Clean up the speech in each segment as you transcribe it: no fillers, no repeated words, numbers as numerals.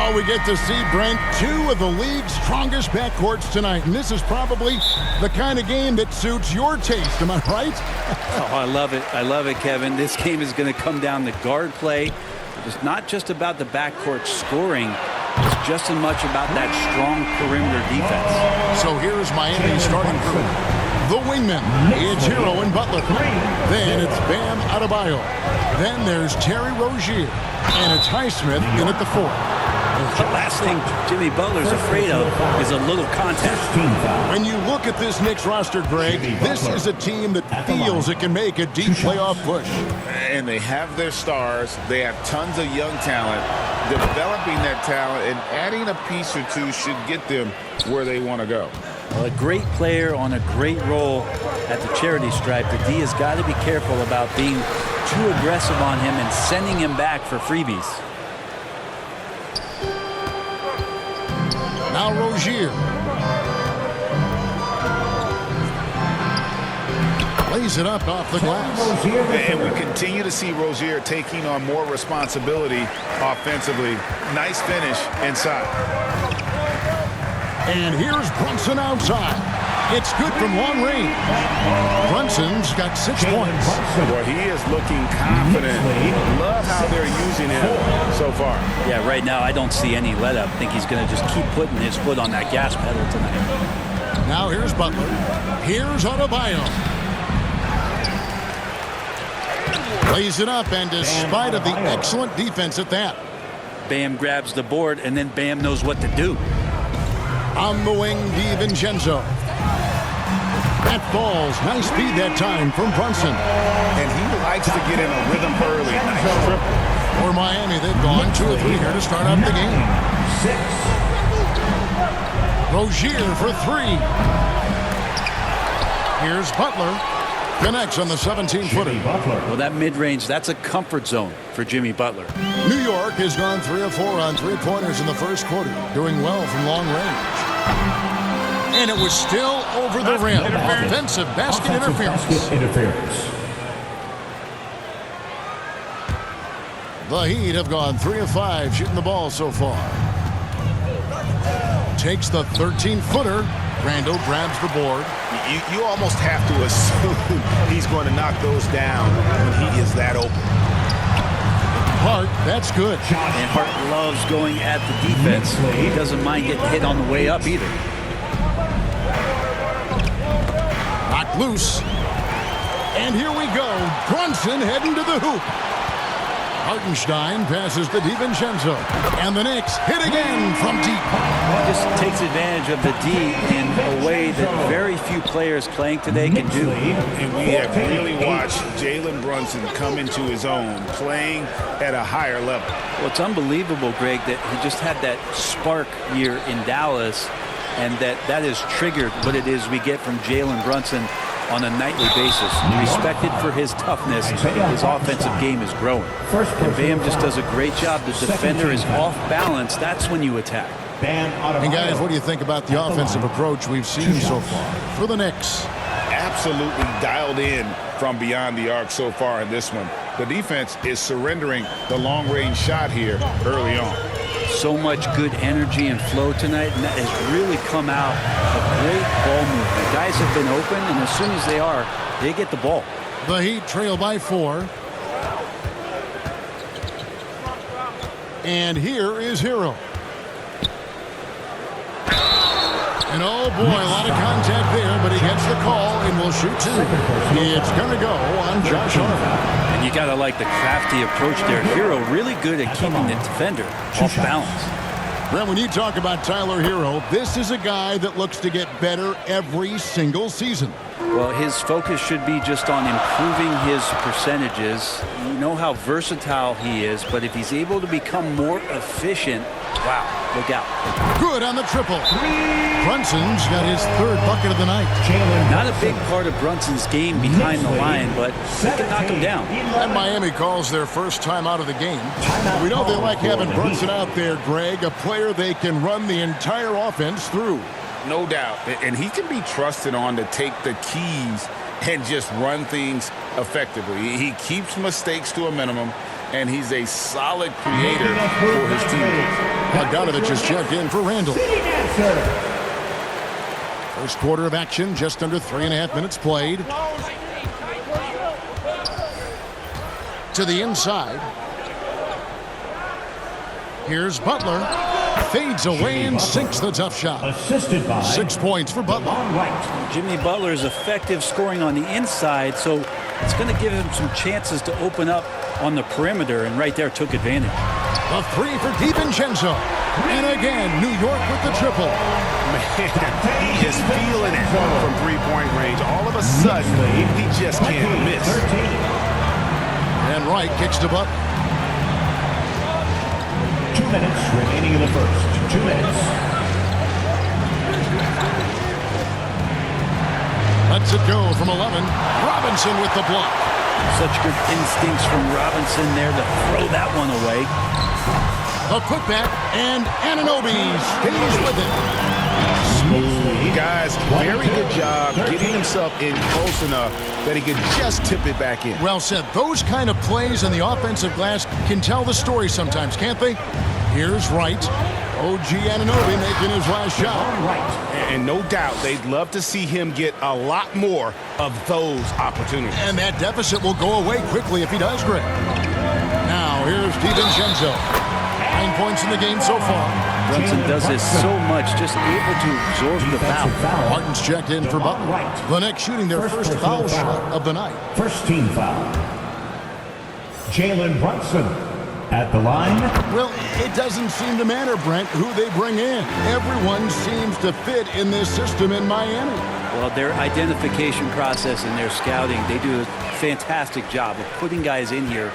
Oh, we get to see, Brent, two of the league's strongest backcourts tonight. And this is probably the kind of game that suits your taste. Am I right? Oh, I love it. I love it, Kevin. This game is going to come down to guard play. It's not just about the backcourt scoring. It's just as much about that strong perimeter defense. So here's Miami's starting group. The wingmen, it's Hero and Butler. Then it's Bam Adebayo. Then there's Terry Rozier. And it's Highsmith in at the 4. The last thing Jimmy Butler's afraid of is a little contact. When you look at this Knicks roster, Greg, this is a team that feels it can make a deep playoff push. And they have their stars. They have tons of young talent. Developing that talent and adding a piece or two should get them where they want to go. Well, a great player on a great role at the charity stripe. The D has got to be careful about being too aggressive on him and sending him back for freebies. Now Rozier. Lays it up off the glass. And we continue to see Rozier taking on more responsibility offensively. Nice finish inside. And here's Brunson outside. It's good from long range. Brunson's got 6 points. Well, he is looking confident. Love how they're using him so far. Yeah, right now I don't see any let up. I think he's going to just keep putting his foot on that gas pedal tonight. Now here's Butler. Here's Adebayo. Lays it up, and despite of the excellent defense at that. Bam grabs the board, and then Bam knows what to do. On the wing, DiVincenzo. That falls. Nice speed that time from Brunson. And he likes to get in a rhythm early. Nice triple. For Miami, they've gone 2 of 3 here to start up the game. Rozier for 3. Here's Butler. Connects on the 17-footer. Well, that mid-range, that's a comfort zone for Jimmy Butler. New York has gone 3 of 4 on 3-pointers in the first quarter, doing well from long range. And it was still over the rim. Offensive basket interference. The Heat have gone 3 of 5 shooting the ball so far. Takes the 13-footer. Randall grabs the board. You almost have to assume he's going to knock those down when he is that open. Hart, that's good. And Hart loves going at the defense. He doesn't mind getting hit on the way up either. Knocked loose. And here we go. Brunson heading to the hoop. Hartenstein passes to DiVincenzo. And the Knicks hit again from deep. Just takes advantage of the D in a way that very few players playing today can do. And we have really watched Jalen Brunson come into his own, playing at a higher level. Well, it's unbelievable, Greg, that he just had that spark here in Dallas, and that has triggered what it is we get from Jalen Brunson on a nightly basis. Respected for his toughness, his offensive game is growing. And Bam just does a great job. The defender is off balance. That's when you attack. And guys, what do you think about the offensive approach we've seen so far for the Knicks? Absolutely dialed in from beyond the arc so far in this one. The defense is surrendering the long-range shot here early on. So much good energy and flow tonight, and that has really come out of great ball movement. Guys have been open, and as soon as they are, they get the ball. The Heat trail by 4. And here is Hero. And oh boy, a lot of contact there, but he gets the call and will shoot 2. It's going to go on Josh Hart. And you got to like the crafty approach there. Hero really good at keeping the defender off balance. Well, when you talk about Tyler Hero, this is a guy that looks to get better every single season. Well, his focus should be just on improving his percentages. You know how versatile he is, but if he's able to become more efficient, wow, look out. Good on the triple. Brunson's got his 3rd bucket of the night. Not a big part of Brunson's game behind the line, but he can knock him down. And Miami calls their first time out of the game. We know they like having Brunson out there, Greg, a player they can run the entire offense through. No doubt. And he can be trusted on to take the keys and just run things effectively. He keeps mistakes to a minimum. and he's a solid creator for his teammates. Bogdanovich is checked in for Randall. First quarter of action, just under 3.5 minutes played. To the inside. Here's Butler. Fades away and sinks the tough shot. Assisted by 6 points for Butler. Jimmy Butler is effective scoring on the inside, so it's going to give him some chances to open up on the perimeter, and right there took advantage. A three for DiVincenzo. And again, New York with the triple. Man, he is feeling it from three-point range. All of a sudden, he just can't miss. And Wright kicks to Butler. 2 minutes remaining in the first. 2 minutes. Lets it go from 11. Robinson with the block. Such good instincts from Robinson there to throw that one away. A putback, and Anunoby stays with it. Smooth. Guys, very good job getting himself in close enough that he could just tip it back in. Well said. Those kind of plays in the offensive glass can tell the story sometimes, can't they? Here's Wright. OG Anunoby making his last shot. And no doubt they'd love to see him get a lot more of those opportunities. And that deficit will go away quickly if he does, Greg. Now, here's DiVincenzo. 9 points in the game so far. Brunson does this so much, just able to absorb the foul. Martin's checked in for Butler. The Knicks shooting their first foul shot of the night. First team foul. Jalen Brunson at the line. Well, it doesn't seem to matter, Brent, who they bring in. Everyone seems to fit in this system in Miami. Well, their identification process and their scouting, they do a fantastic job of putting guys in here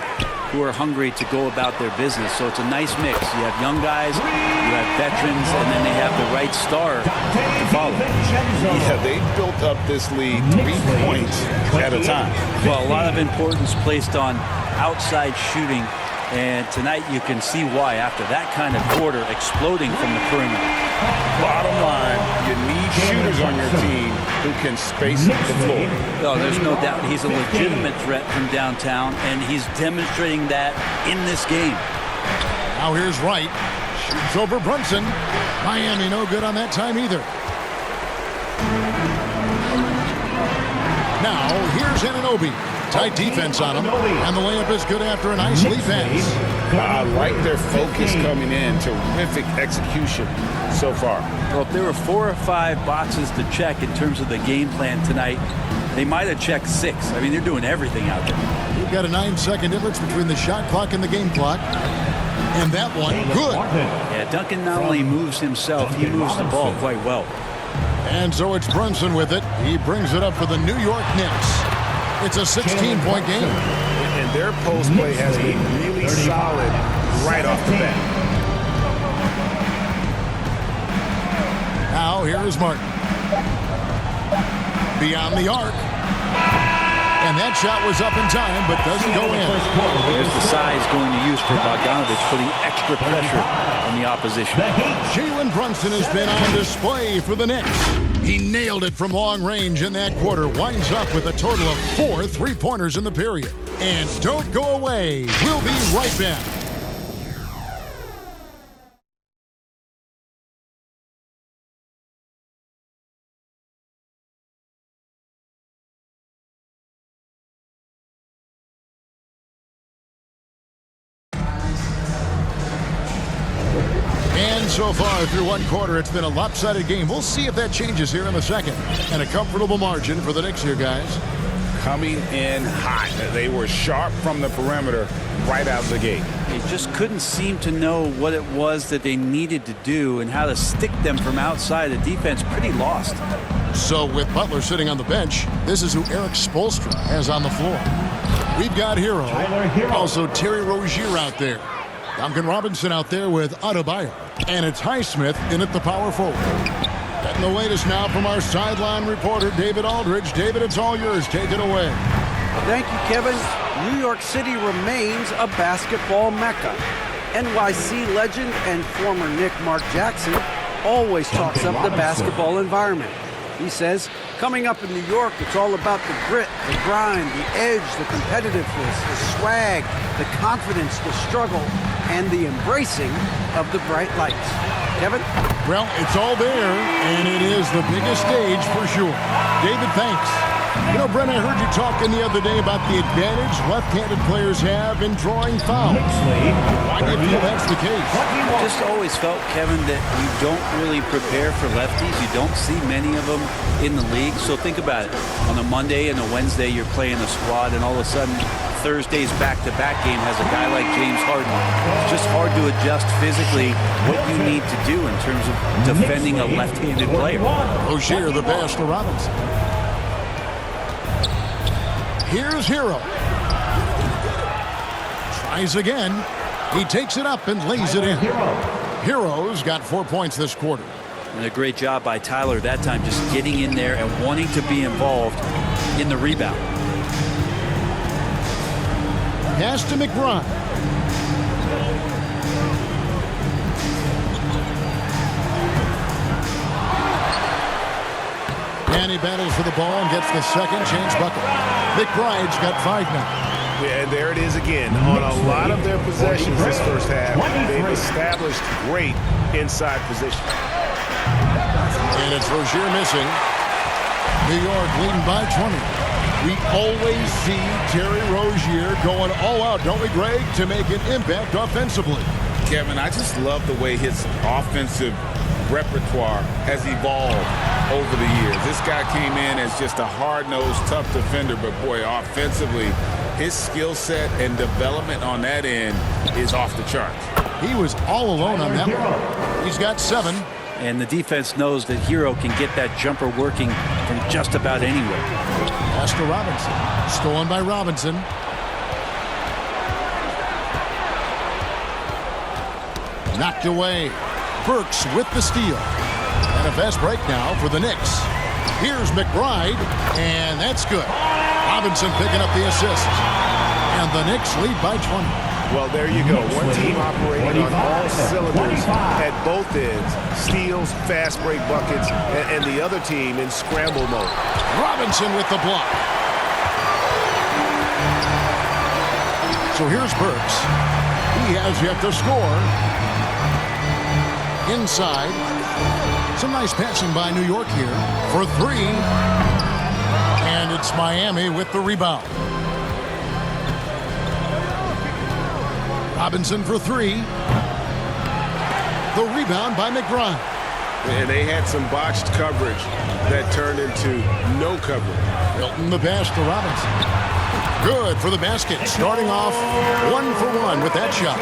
who are hungry to go about their business. So it's a nice mix. You have young guys, you have veterans, and then they have the right star to follow. Yeah, they built up this lead 3 points at a time. Well, a lot of importance placed on outside shooting, and tonight you can see why after that kind of quarter exploding from the perimeter. Bottom line, you need shooters on your team who can space the floor. Oh, there's no doubt he's a legitimate threat from downtown, and he's demonstrating that in this game. Now here's Wright. Shoots over Brunson. Miami no good on that time either. Now here's Anunoby. Tight defense on him, and the layup is good after a nice lead pass. I like their focus coming in. Terrific execution so far. Well, if there were 4 or 5 boxes to check in terms of the game plan tonight, they might have checked 6. I mean, they're doing everything out there. You've got a 9-second difference between the shot clock and the game clock. And that one, good. Yeah, Duncan not only moves himself, he moves the ball quite well. And so it's Brunson with it. He brings it up for the New York Knicks. It's a 16-point game. And their post play has been really solid right off the bat. Now here is Martin. Beyond the arc. And that shot was up in time, but doesn't go in. There's the size going to use for Bogdanovich, putting extra pressure on the opposition. Jalen Brunson has been on display for the Knicks. He nailed it from long range in that quarter. Winds up with a total of 4 3-pointers in the period. And don't go away. We'll be right back. And so far through one quarter, it's been a lopsided game. We'll see if that changes here in the second. And a comfortable margin for the Knicks here, guys. Coming in hot. They were sharp from the perimeter right out the gate. They just couldn't seem to know what it was that they needed to do and how to stick them from outside. The defense pretty lost. So with Butler sitting on the bench, this is who Eric Spoelstra has on the floor. We've got Hero. Also Terry Rozier out there. Duncan Robinson out there with Adebayo. And it's Highsmith in at the power forward. Getting the latest now from our sideline reporter, David Aldridge. David, it's all yours. Take it away. Thank you, Kevin. New York City remains a basketball mecca. NYC legend and former Knick Mark Jackson always talks up the basketball environment. He says, coming up in New York, it's all about the grit, the grind, the edge, the competitiveness, the swag, the confidence, the struggle, and the embracing of the bright lights. Kevin? Well, it's all there, and it is the biggest stage for sure. David, thanks. You know, Brent, I heard you talking the other day about the advantage left-handed players have in drawing fouls. Why do you feel that's the case? Just always felt, Kevin, that you don't really prepare for lefties. You don't see many of them in the league. So think about it. On a Monday and a Wednesday, you're playing a squad, and all of a sudden, Thursday's back-to-back game has a guy like James Harden. It's just hard to adjust physically what you need to do in terms of defending a left-handed player. Rozier, the pass to Robinson. Here's Hero. Tries again. He takes it up and lays it in. Hero's got 4 points this quarter. And a great job by Tyler that time, just getting in there and wanting to be involved in the rebound. Pass to McBride. And he battles for the ball and gets the second chance bucket. McBride's got 5 now. Yeah, and there it is again. On a lot of their possessions this first half, they've established great inside position. And it's Rozier missing. New York leading by 20. We always see Terry Rozier going all out, don't we, Greg, to make an impact offensively. Kevin, I just love the way his offensive repertoire has evolved over the years. This guy came in as just a hard-nosed, tough defender, but boy, offensively, his skill set and development on that end is off the charts. He was all alone on that one. He's got 7. And the defense knows that Hero can get that jumper working from just about anywhere. Pass to Robinson. Stolen by Robinson. Knocked away. Burks with the steal. And a fast break now for the Knicks. Here's McBride, and that's good. Robinson picking up the assist. And the Knicks lead by 20. Well, there you go. One team operating on all cylinders at both ends. Steals, fast break buckets, and the other team in scramble mode. Robinson with the block. So here's Burks. He has yet to score. Inside. Some nice passing by New York here for 3. And it's Miami with the rebound. Robinson for 3. The rebound by McBride. And they had some botched coverage that turned into no coverage. Milton the pass to Robinson. Good for the basket. Starting off 1 for 1 with that shot.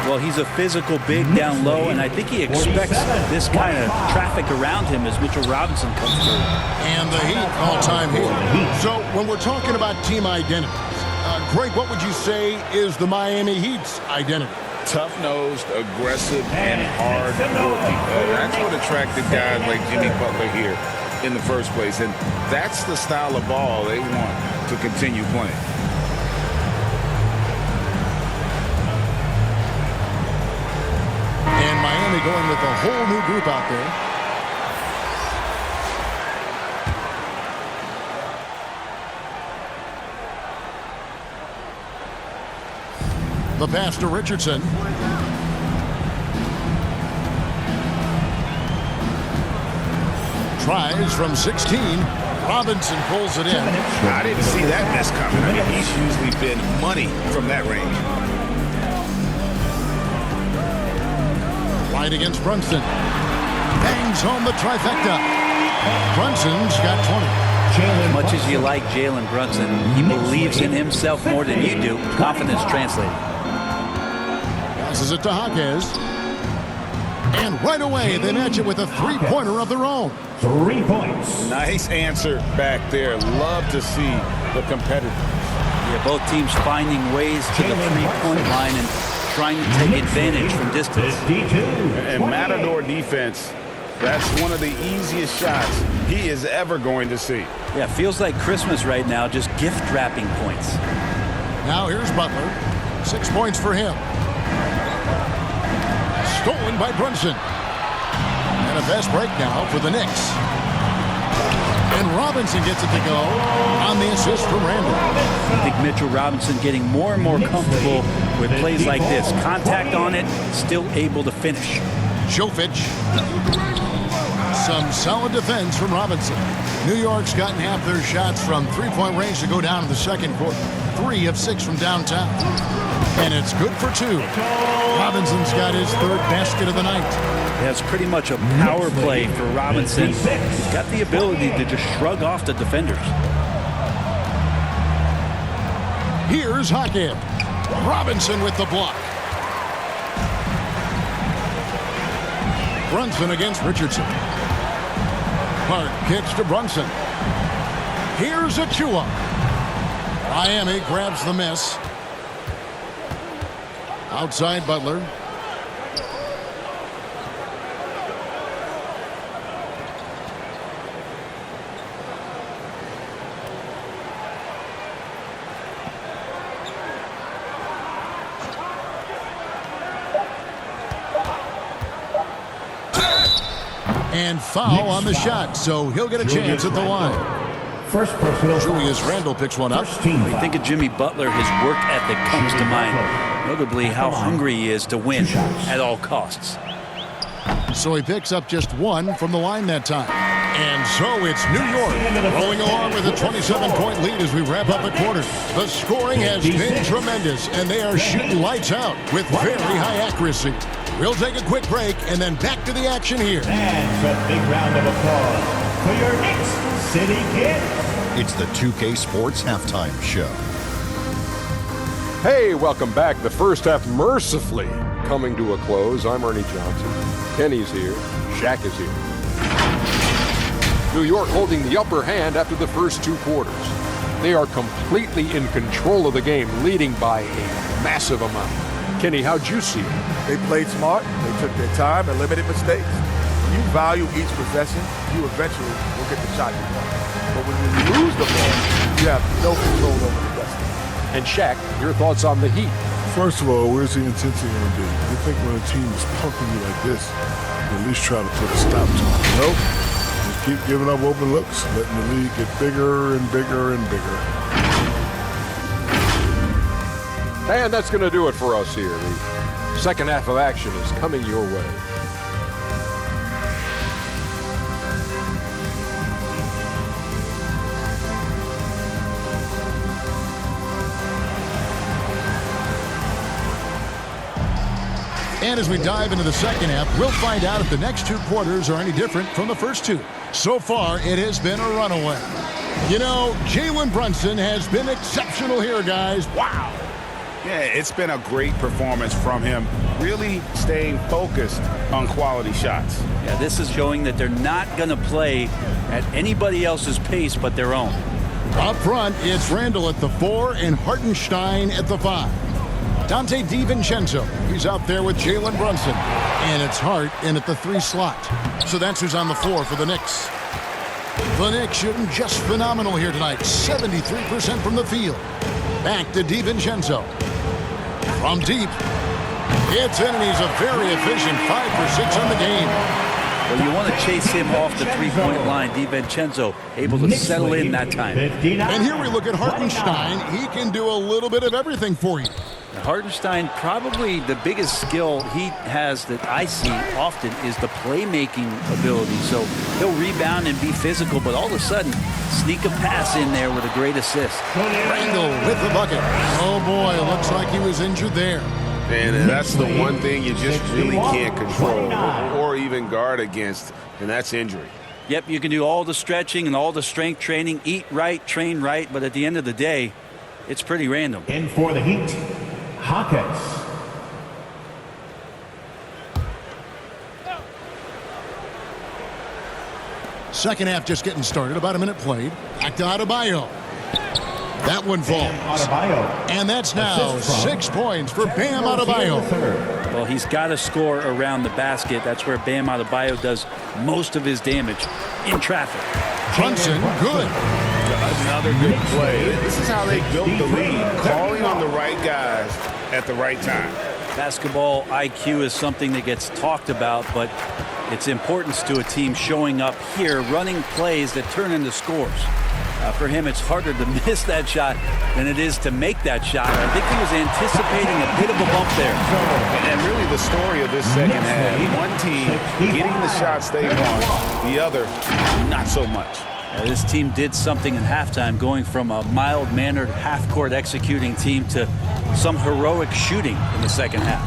Well, he's a physical big down low, and I think he expects this kind of traffic around him as Mitchell Robinson comes through. And the Heat all-time Heat. So when we're talking about team identities, Greg, what would you say is the Miami Heat's identity? Tough-nosed, aggressive, and hard-working. That's what attracted guys like Jimmy Butler here in the first place. And that's the style of ball they want to continue playing. And Miami going with a whole new group out there. The pass to Richardson. Tries from 16. Robinson pulls it in. I didn't see that miss coming. I mean, he's usually been money from that range. Right against Brunson. Bangs home the trifecta. Brunson's got 20. As much as you like Jalen Brunson, he believes in himself more than you do. Confidence translated. Passes it to Jaquez. And right away, they match it with a three-pointer of their own. 3 points. Nice answer back there. Love to see the competitors. Yeah, both teams finding ways to the three-point line and trying to take advantage from distance. And Matador defense, that's one of the easiest shots he is ever going to see. Yeah, feels like Christmas right now, just gift wrapping points. Now here's Butler. 6 points for him. Stolen by Brunson. And a fast break now for the Knicks. And Robinson gets it to go on the assist from Randall. I think Mitchell Robinson getting more and more comfortable with plays like this. Contact on it, still able to finish. Jovic. Some solid defense from Robinson. New York's gotten half their shots from three-point range to go down in the second quarter. 3 of 6 from downtown. And it's good for 2. Robinson's got his 3rd basket of the night. That's pretty much a power play for Robinson. He's got the ability to just shrug off the defenders. Here's Hackett. Robinson with the block. Brunson against Richardson. Clark kicks to Brunson. Here's Achua. Miami grabs the miss. Outside Butler. And foul on the shot, so he'll get a chance at the line. First personal. Julius Randle picks one up. When you think of Jimmy Butler, his work ethic comes to mind. Notably how hungry he is to win at all costs. So he picks up just 1 from the line that time. And so it's New York rolling along with a 27-point lead as we wrap up the quarter. The scoring has been tremendous, and they are shooting lights out with very high accuracy. We'll take a quick break and then back to the action here. And a big round of applause for your Knicks City Kids. It's the 2K Sports Halftime Show. Hey, welcome back. The first half mercifully coming to a close. I'm Ernie Johnson. Kenny's here. Shaq is here. New York holding the upper hand after the first 2 quarters. They are completely in control of the game, leading by a massive amount. Kenny, how'd you see it? They played smart. They took their time and limited mistakes. When you value each possession, you eventually will get the shot you want. But when you lose the ball, you have no control over the destiny. And Shaq, your thoughts on the Heat? First of all, where's the intensity going to be? You think when a team is pumping you like this, you at least try to put a stop to it. Nope. Just keep giving up open looks, letting the league get bigger and bigger and bigger. And that's going to do it for us here. The second half of action is coming your way. And as we dive into the second half, we'll find out if the next 2 quarters are any different from the first 2. So far, it has been a runaway. You know, Jalen Brunson has been exceptional here, guys. Wow. Yeah, it's been a great performance from him, really staying focused on quality shots. Yeah, this is showing that they're not going to play at anybody else's pace but their own. Up front, it's Randall at the 4 and Hartenstein at the 5. Dante DiVincenzo, he's out there with Jalen Brunson. And it's Hart in at the 3 slot. So that's who's on the floor for the Knicks. The Knicks shooting just phenomenal here tonight. 73% from the field. Back to DiVincenzo. From deep. It's in, and he's a very efficient 5 for 6 on the game. Well, you want to chase him off the 3-point line. DiVincenzo able to settle in that time. And here we look at Hartenstein. He can do a little bit of everything for you. Hartenstein, probably the biggest skill he has that I see often is the playmaking ability. So he'll rebound and be physical, but all of a sudden, sneak a pass in there with a great assist. Randall with the bucket. Oh boy, looks like he was injured there. And that's the one thing you just really can't control or even guard against, and that's injury. Yep, you can do all the stretching and all the strength training, eat right, train right, but at the end of the day, it's pretty random. In for the Heat, Hawkins. Second half just getting started. About a minute played. Back to Adebayo. That one falls. And that's now 6 points for Bam Adebayo. Well, he's got to score around the basket. That's where Bam Adebayo does most of his damage in traffic. Brunson, good. Another good play. This is how they built the lead, calling on the right guys at the right time. Basketball IQ is something that gets talked about, but its importance to a team showing up here, running plays that turn into scores. For him, it's harder to miss that shot than it is to make that shot. I think he was anticipating a bit of a bump there. And really the story of this second half, one team getting the shots they want, the other not so much. This team did something in halftime, going from a mild-mannered half-court executing team to some heroic shooting in the second half.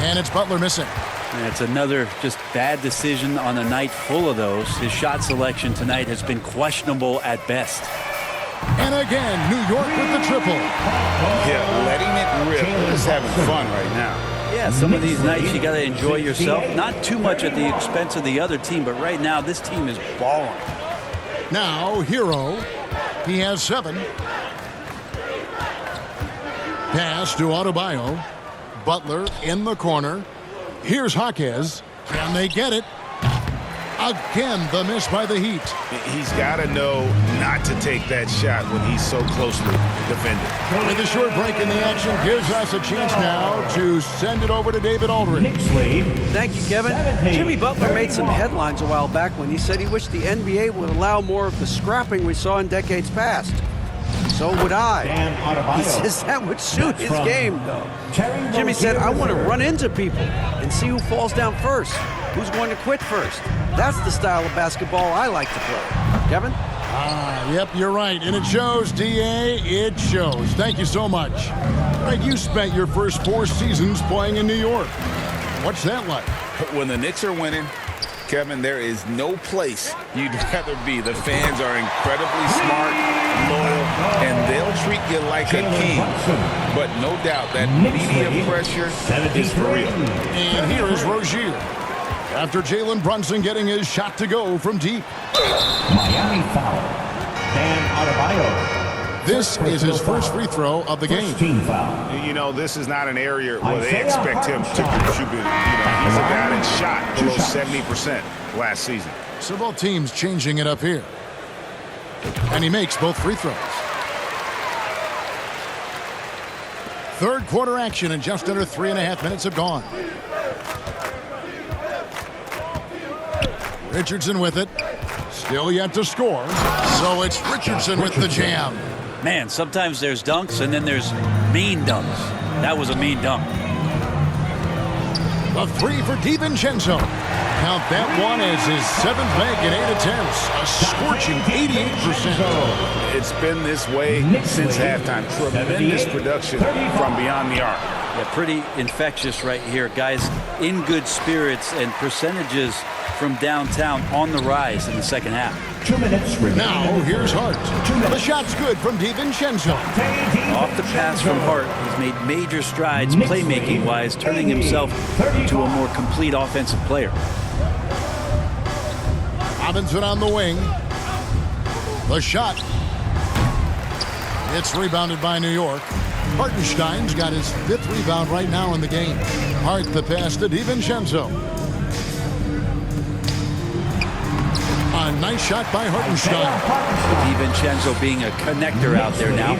And it's Butler missing. And it's another just bad decision on a night full of those. His shot selection tonight has been questionable at best. And again, New York with the triple. Yeah, letting it rip. We're just having fun right now. Yeah, some of these nights you got to enjoy yourself. Not too much at the expense of the other team, but right now this team is balling. Now, Hero. He has 7. Pass to Adebayo. Butler in the corner. Here's Jaquez. Can they get it? Again, the miss by the Heat. He's got to know not to take that shot when he's so closely defended. With a short break in the action, gives us a chance now to send it over to David Aldridge. Thank you, Kevin. Jimmy Butler made some headlines a while back when he said he wished the NBA would allow more of the scrapping we saw in decades past. So would I. He says that would suit his game, though. Jimmy said, I want to run into people and see who falls down first, who's going to quit first. That's the style of basketball I like to play. Kevin? Yep, you're right. And it shows, D.A., it shows. Thank you so much. Right, you spent your first 4 seasons playing in New York. What's that like? When the Knicks are winning, Kevin, there is no place you'd rather be. The fans are incredibly smart, loyal, and they'll treat you like a king. But no doubt that media pressure is for real. And here is Rozier. After Jalen Brunson getting his shot to go from deep. Miami foul. Dan Adebayo. This is his first free throw of the game. Team foul. You know, this is not an area where they expect him to contribute. You know, he's a guy that shot below 70% last season. So both teams changing it up here. And he makes both free throws. Third quarter action, and just under 3.5 minutes have gone. Richardson with it. Still yet to score. So it's Richardson with the jam. Man, sometimes there's dunks and then there's mean dunks. That was a mean dunk. The 3 for DiVincenzo. Count that one as his 7th make in 8 attempts. A scorching 88%. It's been this way since halftime. Tremendous production from beyond the arc. Yeah, pretty infectious right here. Guys in good spirits, and percentages from downtown on the rise in the second half. 2 minutes remaining. Now, here's Hart. The shot's good from DiVincenzo. Off the pass from Hart, he's made major strides playmaking-wise, turning himself into a more complete offensive player. Robinson on the wing. The shot. It's rebounded by New York. Hartenstein's got his 5th rebound right now in the game. Hart the pass to DiVincenzo. A nice shot by Hartenstein. DiVincenzo being a connector out there now.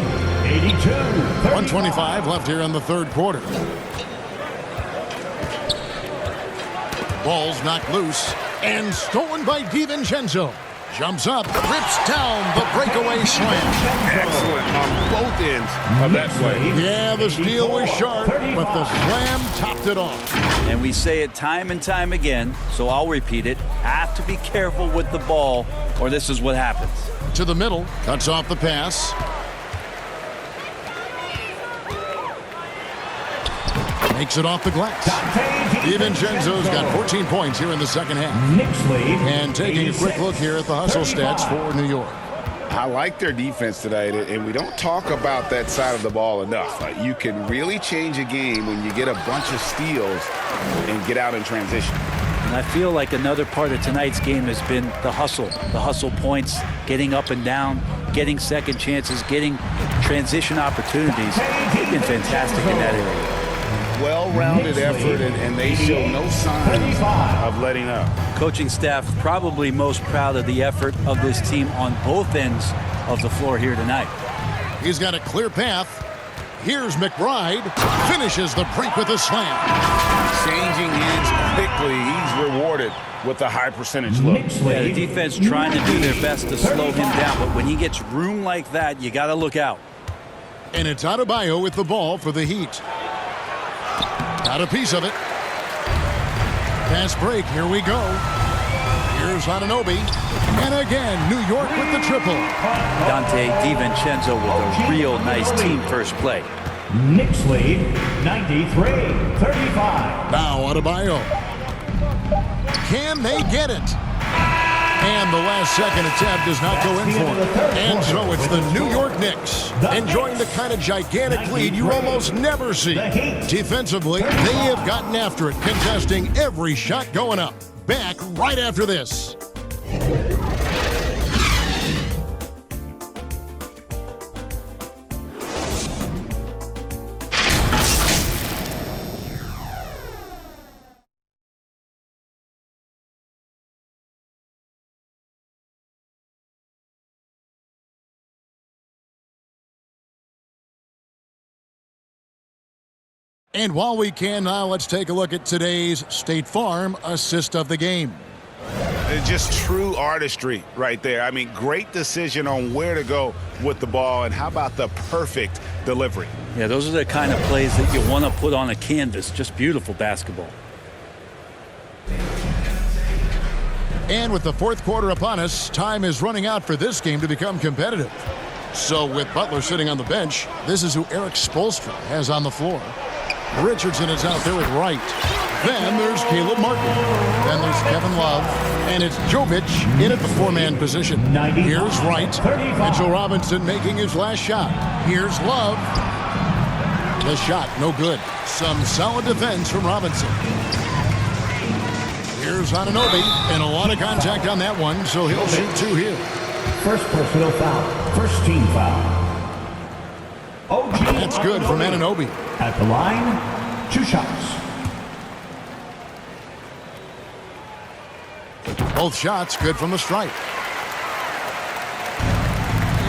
1:25 left here in the third quarter. Ball's knocked loose and stolen by DiVincenzo. Jumps up, rips down the breakaway slam. Excellent on both ends of that play. Yeah, the steal was sharp, but the slam topped it off. And we say it time and time again, so I'll repeat it. Have to be careful with the ball, or this is what happens. To the middle, cuts off the pass. Makes it off the glass. DiVincenzo's got 14 points here in the second half. And taking a quick look here at the hustle stats for New York. I like their defense tonight, and we don't talk about that side of the ball enough. You can really change a game when you get a bunch of steals and get out in transition. And I feel like another part of tonight's game has been the hustle points, getting up and down, getting second chances, getting transition opportunities. They've been fantastic in that area. Well-rounded effort, and they show no signs of letting up. Coaching staff probably most proud of the effort of this team on both ends of the floor here tonight. He's got a clear path. Here's McBride. Finishes the break with a slam. Changing ends quickly. He's rewarded with a high percentage look. Yeah, the defense trying to do their best to slow him down, but when he gets room like that, you got to look out. And it's Adebayo with the ball for the Heat. Got a piece of it. Fast break. Here we go. Here's Anunoby. And again, New York with the triple. Dante DiVincenzo with a real nice team first play. Knicks lead 93-35. Now Adebayo. Can they get it? And the last second attempt does not go in for it. And so it's the New York Knicks enjoying the kind of gigantic lead you almost never see. Defensively, they have gotten after it, contesting every shot going up. Back right after this. And while we can now, let's take a look at today's State Farm assist of the game. Just true artistry right there. I mean, great decision on where to go with the ball, and how about the perfect delivery? Yeah, those are the kind of plays that you want to put on a canvas. Just beautiful basketball. And with the fourth quarter upon us, time is running out for this game to become competitive. So with Butler sitting on the bench, this is who Eric Spoelstra has on the floor. Richardson is out there with Wright. Then there's Caleb Martin. Then there's Kevin Love. And it's Jovic in at the four-man position. Here's Wright. Mitchell Robinson making his last shot. Here's Love. The shot, no good. Some solid defense from Robinson. Here's Anunoby. And a lot of contact on that one, so he'll shoot two here. First personal foul. First team foul. That's good from Anunoby. At the line, 2 shots. Both shots good from the stripe.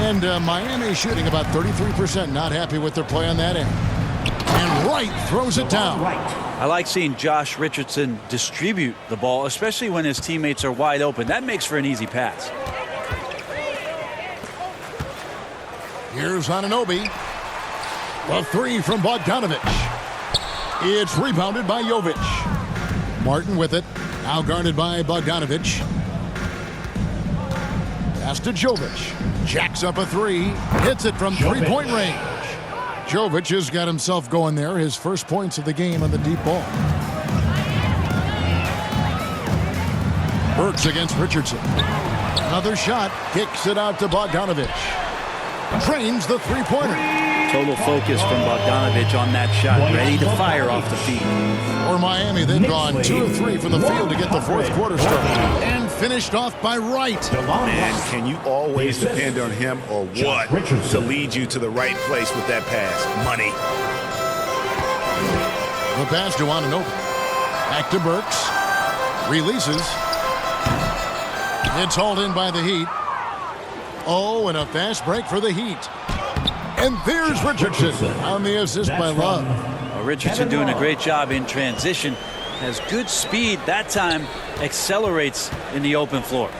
And Miami shooting about 33%. Not happy with their play on that end. And Wright throws it down. I like seeing Josh Richardson distribute the ball, especially when his teammates are wide open. That makes for an easy pass. Here's Anunoby. A three from Bogdanovic. It's rebounded by Jovic. Martin with it. Now guarded by Bogdanovic. Pass to Jovic. Jacks up a three. Hits it from three-point range. Jovic has got himself going there. His first points of the game on the deep ball. Burks against Richardson. Another shot. Kicks it out to Bogdanovic. Drains the three-pointer. Total focus from Bogdanovic on that shot. Ready to fire off the feet. For Miami, they've gone 2 of 3 from the field to get the fourth quarter started. And finished off by Wright. Man, can you always depend on him or what to lead you to the right place with that pass? Money. The pass to Anunoby. Back to Burks. Releases. It's hauled in by the Heat. Oh, and a fast break for the Heat. And there's Richardson on the assist by Love. Well, Richardson doing a great job in transition. Has good speed. That time accelerates in the open floor.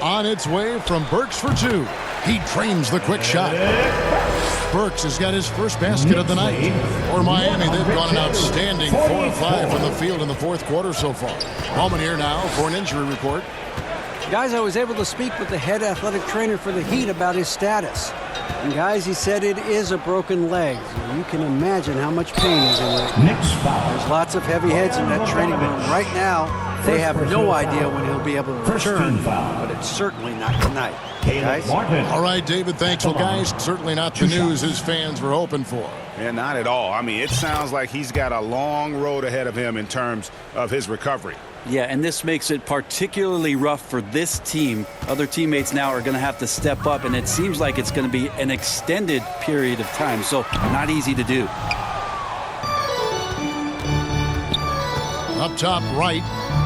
On its way from Burks for 2. He trains the quick shot. Burks has got his first basket of the night. For Miami, they've gone an outstanding 4 of 5 from the field in the fourth quarter so far. Moment here now for an injury report. Guys, I was able to speak with the head athletic trainer for the Heat about his status. And guys, he said it is a broken leg. So you can imagine how much pain he's in right now. There's lots of heavy heads in that training room right now. They have no idea when he'll be able to return, but it's certainly not tonight. Guys? All right, David, thanks. Well, guys, certainly not the news his fans were hoping for. Yeah, not at all. I mean, it sounds like he's got a long road ahead of him in terms of his recovery. Yeah, and this makes it particularly rough for this team. Other teammates now are going to have to step up, and it seems like it's going to be an extended period of time, so not easy to do. Up top right,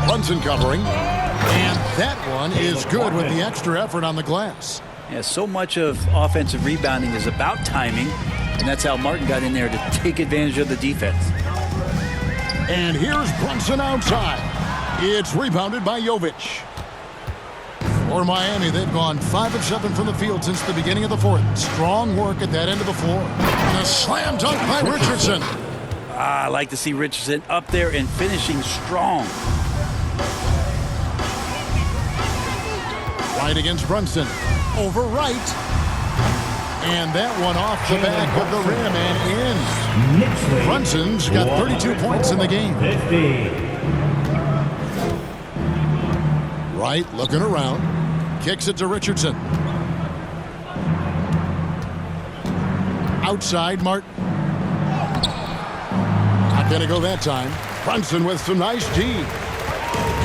Brunson covering, and that one is good with the extra effort on the glass. Yeah, so much of offensive rebounding is about timing. And that's how Martin got in there to take advantage of the defense. And here's Brunson outside. It's rebounded by Jovic. For Miami, they've gone 5 of 7 from the field since the beginning of the fourth. Strong work at that end of the floor. And a slam dunk by Richardson. I like to see Richardson up there and finishing strong. Right against Brunson. Over right. And that one off the back of the rim and in. Brunson's got 32 points in the game. Right, looking around. Kicks it to Richardson. Outside, Martin. Not going to go that time. Brunson with some nice D.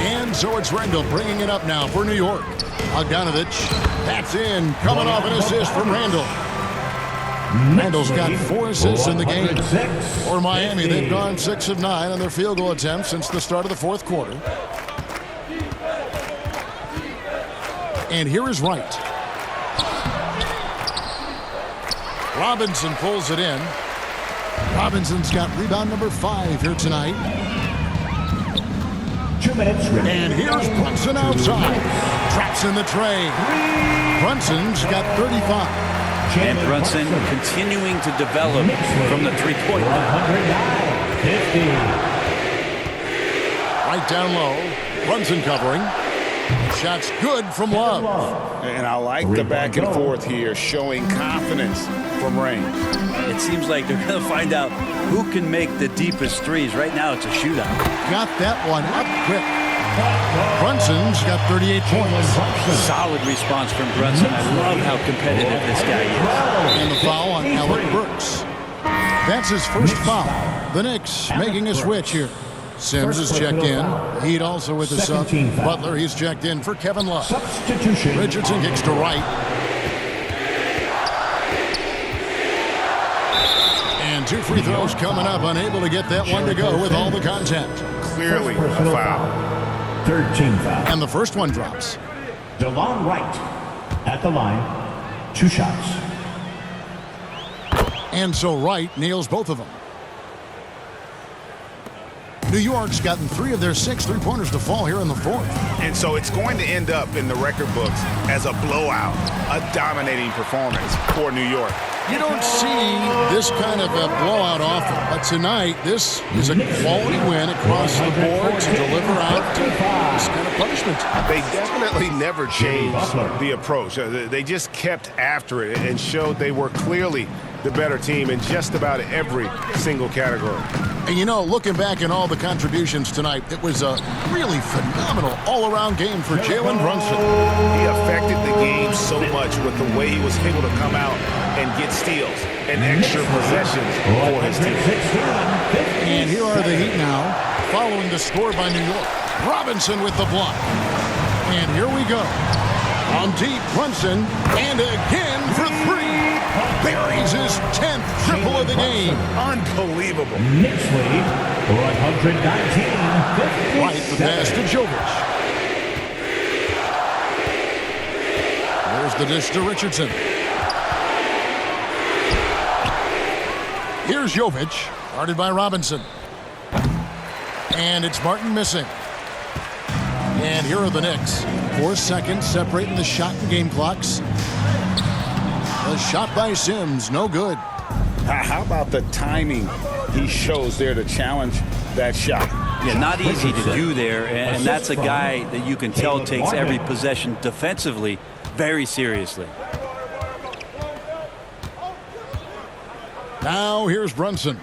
And so it's Randall bringing it up now for New York. Bogdanovich, that's in, coming off an assist from Randall. Randall's got 4 assists in the game. For Miami, they've gone 6 of 9 on their field goal attempts since the start of the fourth quarter. And here is Wright. Robinson pulls it in. Robinson's got rebound number 5 here tonight. 2 minutes remaining. And here's Brunson outside. Traps in the tray. Brunson's got 35. And Brunson continuing to develop from the three-point line. 109-50. Right down low. Brunson covering. Shot's good from Love. And I like the back and forth here, showing confidence from range. It seems like they're going to find out who can make the deepest threes. Right now, it's a shootout. Got that one up quick. Brunson's got 38 points. Solid response from Brunson. I love how competitive this guy is. And the foul on Alec Burks. That's his first foul. The Knicks making a switch here. Sims is checked in. Heat also with the sub. Butler, he's checked in for Kevin Love. Substitution. Richardson kicks to right. And 2 free throws coming up. Unable to get that one to go with all the contact. Clearly a foul. 13 foul. And the first one drops. DeLon Wright at the line. 2 shots. And so Wright nails both of them. New York's gotten 3 of their 6 three-pointers to fall here in the fourth. And so it's going to end up in the record books as a blowout, a dominating performance for New York. You don't see this kind of a blowout often, but tonight this is a quality win across the board to deliver out this kind of punishment. They definitely never changed the approach. They just kept after it and showed they were clearly the better team in just about every single category. And you know, looking back at all the contributions tonight, it was a really phenomenal all-around game for Jalen Brunson. He affected the game so much with the way he was able to come out and get steals and extra possessions for his team. And here are the Heat now, following the score by New York. Robinson with the block. And here we go. On deep, Brunson, and again for 3. Buries his 10th triple of the game. Unbelievable. Knicks lead 119-57. Right, the pass to Jovic. There's the dish to Richardson. Here's Jovic, guarded by Robinson. And it's Martin missing. And here are the Knicks. 4 seconds separating the shot and game clocks. A shot by Sims, no good. How about the timing he shows there to challenge that shot? Yeah, not easy to do there, and that's a guy that you can tell takes every possession defensively very seriously. Now here's Brunson.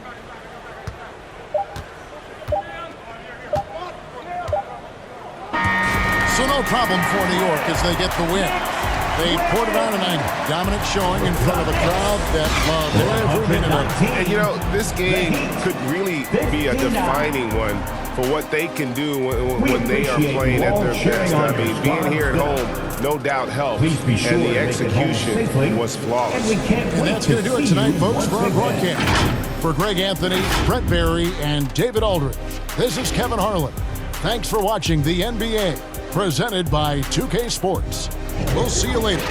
So no problem for New York as they get the win. They poured it on tonight. Dominant showing in front of a crowd that loved every minute of it. And you know, this game could really be a defining one for what they can do when they are playing at their best. I mean, being here at home, no doubt helps. And the execution was flawless. And that's going to do it tonight, folks, for our broadcast. For Greg Anthony, Brett Barry, and David Aldridge, this is Kevin Harlan. Thanks for watching the NBA, presented by 2K Sports. We'll see you later.